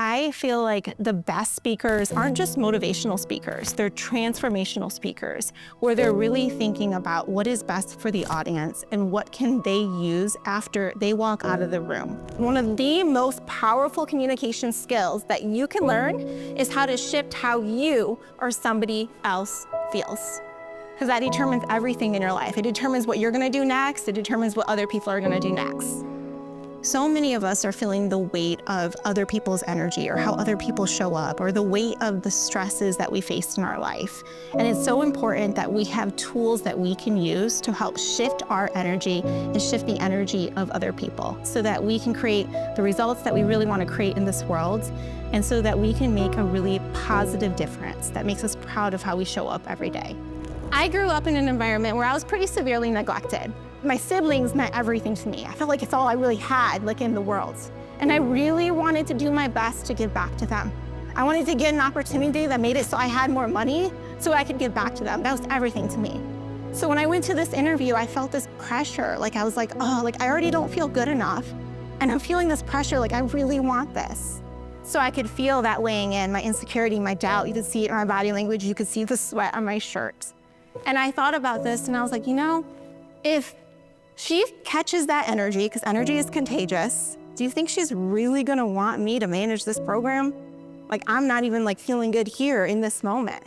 I feel like the best speakers aren't just motivational speakers, they're transformational speakers, where they're really thinking about what is best for the audience and what can they use after they walk out of the room. One of the most powerful communication skills that you can learn is how to shift how you or somebody else feels. Because that determines everything in your life. It determines what you're gonna do next, it determines what other people are gonna do next. So many of us are feeling the weight of other people's energy or how other people show up or the weight of the stresses that we face in our life. And it's so important that we have tools that we can use to help shift our energy and shift the energy of other people so that we can create the results that we really want to create in this world and so that we can make a really positive difference that makes us proud of how we show up every day. I grew up in an environment where I was pretty severely neglected. My siblings meant everything to me. I felt like it's all I really had, like, in the world. And I really wanted to do my best to give back to them. I wanted to get an opportunity that made it so I had more money so I could give back to them. That was everything to me. So when I went to this interview, I felt this pressure. Like, I was like, oh, like, I already don't feel good enough. And I'm feeling this pressure, like, I really want this. So I could feel that weighing in, my insecurity, my doubt. You could see it in my body language. You could see the sweat on my shirt. And I thought about this and I was like, you know, if she catches that energy, because energy is contagious, do you think she's really gonna want me to manage this program? Like, I'm not even like feeling good here in this moment.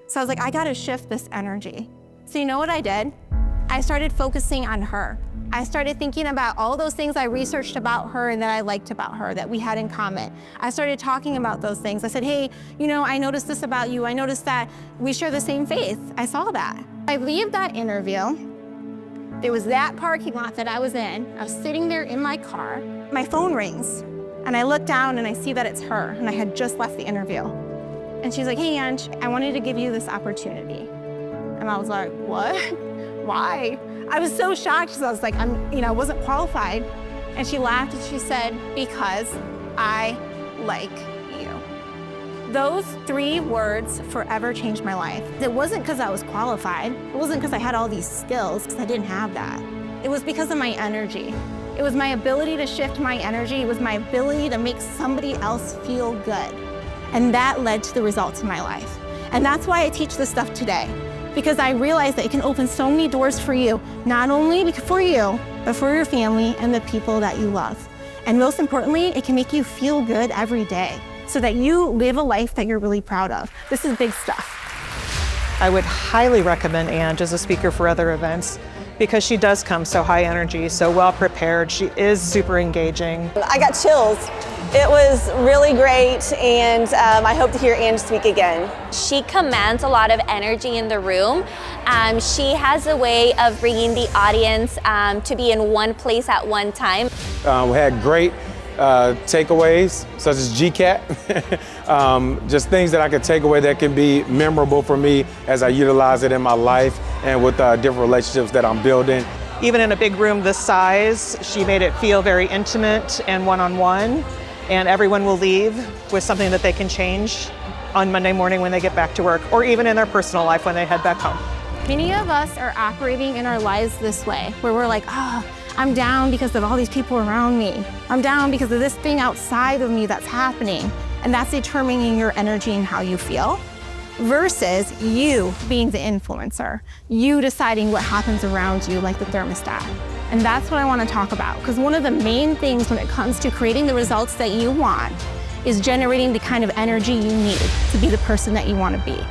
So I was like, I gotta shift this energy. So you know what I did? I started focusing on her. I started thinking about all those things I researched about her and that I liked about her that we had in common. I started talking about those things. I said, hey, you know, I noticed this about you. I noticed that we share the same faith. I saw that. I leave that interview. There was that parking lot that I was in. I was sitting there in my car. My phone rings, and I look down and I see that it's her, and I had just left the interview. And she's like, hey, Ange, I wanted to give you this opportunity. And I was like, what? Why? I was so shocked because I was like, I wasn't qualified. And she laughed and she said, because I like you. Those 3 words forever changed my life. It wasn't because I was qualified. It wasn't because I had all these skills, because I didn't have that. It was because of my energy. It was my ability to shift my energy. It was my ability to make somebody else feel good. And that led to the results in my life. And that's why I teach this stuff today, because I realized that it can open so many doors for you, not only for you, but for your family and the people that you love. And most importantly, it can make you feel good every day, so that you live a life that you're really proud of. This is big stuff. I would highly recommend Ange as a speaker for other events because she does come so high energy, so well prepared. She is super engaging. I got chills. It was really great, and I hope to hear Ange speak again. She commands a lot of energy in the room. She has a way of bringing the audience to be in one place at one time. We had great takeaways, such as GCAT, just things that I could take away that can be memorable for me as I utilize it in my life and with different relationships that I'm building. Even in a big room this size, she made it feel very intimate and one-on-one, and everyone will leave with something that they can change on Monday morning when they get back to work, or even in their personal life when they head back home. Many of us are operating in our lives this way, where we're like, oh, I'm down because of all these people around me. I'm down because of this thing outside of me that's happening. And that's determining your energy and how you feel, versus you being the influencer, you deciding what happens around you like the thermostat. And that's what I want to talk about, because one of the main things when it comes to creating the results that you want is generating the kind of energy you need to be the person that you want to be.